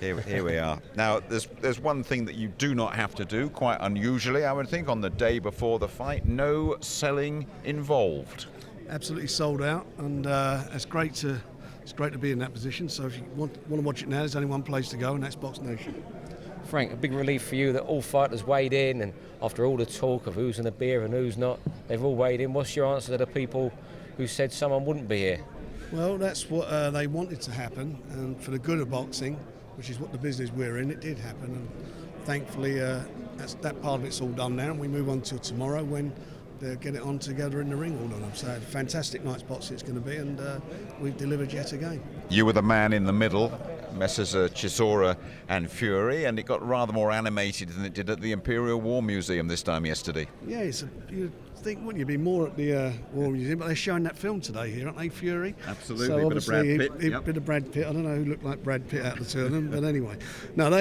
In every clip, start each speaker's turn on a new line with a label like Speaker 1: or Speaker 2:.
Speaker 1: Here we are. Now, there's one thing that you do not have to do, quite unusually, I would think, on the day before the fight. No selling involved.
Speaker 2: Absolutely sold out, and it's great to be in that position. So if you want to watch it now, there's only one place to go, and that's BoxNation.
Speaker 3: Frank, a big relief for you that all fighters weighed in, and after all the talk of who's in the beer and who's not, they've all weighed in. What's your answer to the people who said someone wouldn't be here?
Speaker 2: Well, that's what they wanted to happen, and for the good of boxing, which is what the business we're in, it did happen. And thankfully, that part of it's all done now, and we move on to tomorrow when they get it on together in the ring all done. So a fantastic night's boxing it's going to be, and we've delivered yet again.
Speaker 1: You were the man in the middle, Messrs. Chisora and Fury, and it got rather more animated than it did at the Imperial War Museum this time yesterday.
Speaker 2: Yeah, you'd think, wouldn't you, be more at the War Museum, but they're showing that film today here, aren't they, Fury?
Speaker 1: Absolutely,
Speaker 2: so
Speaker 1: a bit of Brad Pitt.
Speaker 2: Yep. Bit of Brad Pitt. I don't know who looked like Brad Pitt out of the two of them, but anyway. No,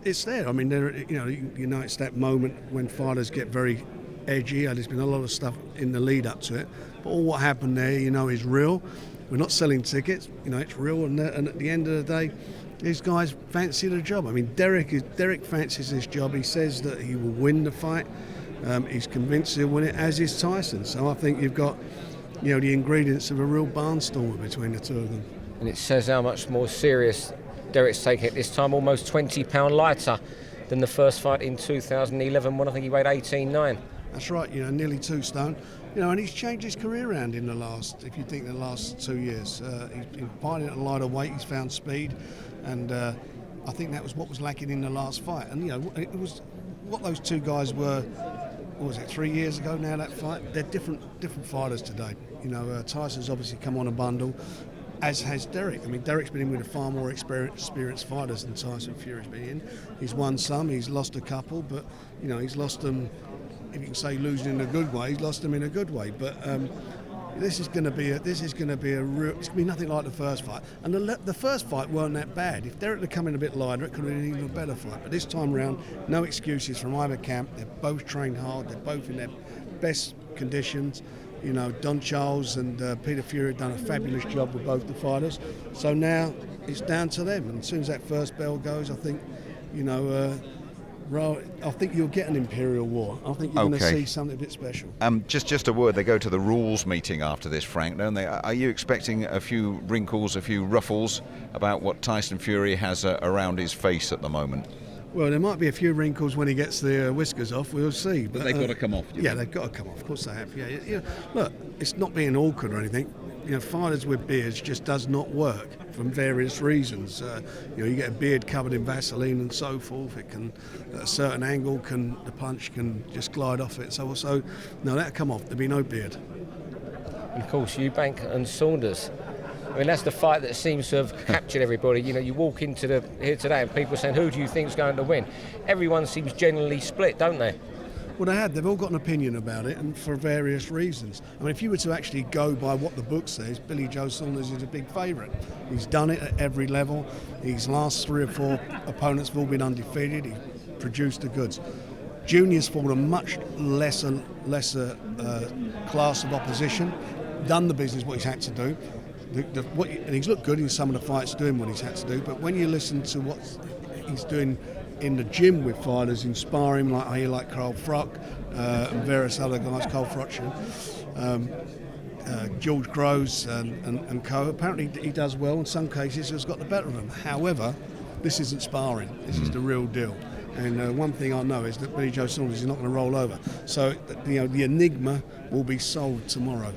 Speaker 2: it's there. I mean, it's that moment when fighters get very edgy. There's been a lot of stuff in the lead up to it, but all what happened there, is real. We're not selling tickets, it's real, and at the end of the day, these guys fancy the job. I mean, Dereck fancies this job. He says that he will win the fight. He's convinced he'll win it, as is Tyson. So I think you've got, the ingredients of a real barnstormer between the two of them.
Speaker 3: And it says how much more serious Dereck's taking it this time, almost 20 pound lighter than the first fight in 2011 when I think he weighed 18.9.
Speaker 2: That's right, nearly 2 stone. And he's changed his career around in the last 2 years. He's been fighting at a lighter weight, he's found speed, and I think that was what was lacking in the last fight. And, it was what those two guys were, 3 years ago now, that fight? They're different fighters today. Tyson's obviously come on a bundle, as has Dereck. I mean, Dereck's been in with a far more experienced fighters than Tyson Fury's been in. He's won some, he's lost a couple, but, he's lost them. If you can say losing in a good way, he's lost them in a good way. But this is going to be a real. It's going to be nothing like the first fight. And the first fight weren't that bad. If Dereck had come in a bit lighter, it could have been an even better fight. But this time round, no excuses from either camp. They're both trained hard. They're both in their best conditions. Don Charles and Peter Fury have done a fabulous job with both the fighters. So now it's down to them. And as soon as that first bell goes, I think, I think you'll get an Imperial War. I think you're going to see something a bit special.
Speaker 1: Just a word, they go to the rules meeting after this, Frank, don't they? Are you expecting a few wrinkles, a few ruffles about what Tyson Fury has around his face at the moment?
Speaker 2: Well, there might be a few wrinkles when he gets the whiskers off, we'll see.
Speaker 1: But they've got to come off,
Speaker 2: Yeah, they've got to come off, of course they have. Yeah. Look, it's not being awkward or anything. Fighters with beards just does not work for various reasons. You get a beard covered in Vaseline and so forth. It can, at a certain angle, the punch can just glide off it. So no, that'll come off. There'll be no beard.
Speaker 3: And of course, Eubank and Saunders. I mean, that's the fight that seems to have captured everybody. You walk into here today and people are saying, who do you think's going to win? Everyone seems generally split, don't they?
Speaker 2: Well, they've all got an opinion about it, and for various reasons. I mean, if you were to actually go by what the book says, Billy Joe Saunders is a big favourite. He's done it at every level. His last 3 or 4 opponents have all been undefeated. He produced the goods. Junior's fought a much lesser class of opposition, done the business what he's had to do. And he's looked good in some of the fights doing what he's had to do, but when you listen to what he's doing in the gym with fighters, inspiring like Carl Froch and various other guys, Carl Froch, George Groves and co. Apparently he does well. In some cases has got the better of them. However, this isn't sparring. This is the real deal. And one thing I know is that Billy Joe Saunders is not going to roll over. So the enigma will be solved tomorrow.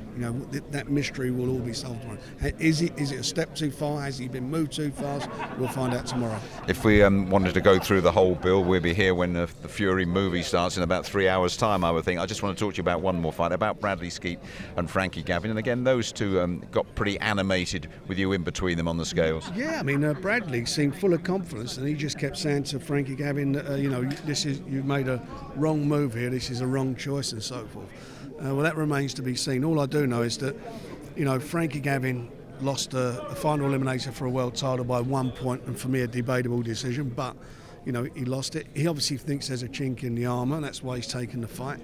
Speaker 2: That mystery will all be solved tomorrow. Is it a step too far? Has he been moved too fast? We'll find out tomorrow.
Speaker 1: If we wanted to go through the whole bill, we'll be here when the Fury movie starts in about 3 hours' time, I would think. I just want to talk to you about one more fight, about Bradley Skeet and Frankie Gavin. And again, those two got pretty animated with you in between them on the scales.
Speaker 2: Yeah, I mean, Bradley seemed full of confidence, and he just kept saying to Frankie Gavin, you've made a wrong move here, this is a wrong choice, and so forth. Well, that remains to be seen. All I do know is that, Frankie Gavin lost a final eliminator for a world title by 1 point, and for me a debatable decision, but, he lost it. He obviously thinks there's a chink in the armour, and that's why he's taken the fight.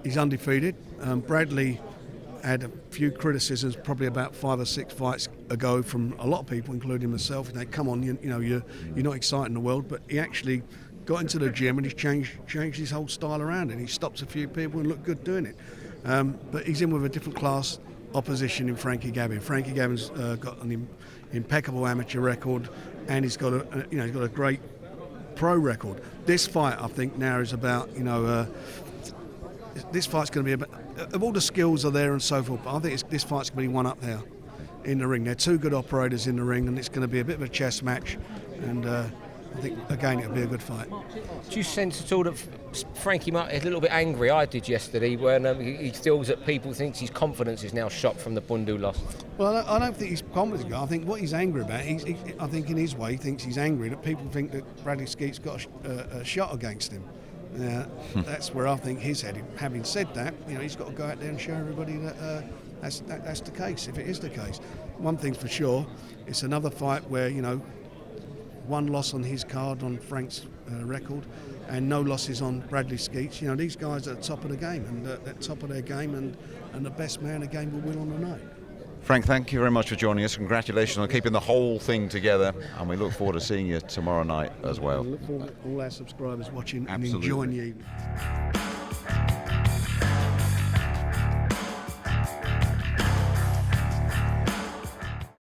Speaker 2: He's undefeated. Bradley had a few criticisms probably about 5 or 6 fights ago from a lot of people, including myself. They come on, you're not exciting the world, but he actually got into the gym and he's changed his whole style around, and he stops a few people and looked good doing it. But he's in with a different class opposition in Frankie Gavin. Frankie Gavin's got an impeccable amateur record, and he's got a great pro record. This fight, I think, now is about this fight's going to be about, of all the skills are there and so forth, but I think this fight's going to be one up there in the ring. They're two good operators in the ring, and it's going to be a bit of a chess match, and I think, again, it'll be a good fight.
Speaker 3: Do you sense at all that Frankie might is a little bit angry? I did yesterday when he feels that people think his confidence is now shot from the Bundu loss.
Speaker 2: Well, I don't think he's confident. I think what he's angry about, I think in his way, he thinks he's angry that people think that Bradley Skeet's got a shot against him. That's where I think he's headed. Having said that, he's got to go out there and show everybody that that's the case, if it is the case. One thing's for sure, it's another fight where, one loss on his card, on Frank's record, and no losses on Bradley Skeet's. These guys are at the top of the game, and at the top of their game, and the best man in the game will win on the night.
Speaker 1: Frank, thank you very much for joining us. Congratulations on keeping the whole thing together, and we look forward to seeing you tomorrow night as well.
Speaker 2: I look forward to all our subscribers watching.
Speaker 1: Absolutely.
Speaker 2: And enjoying the evening.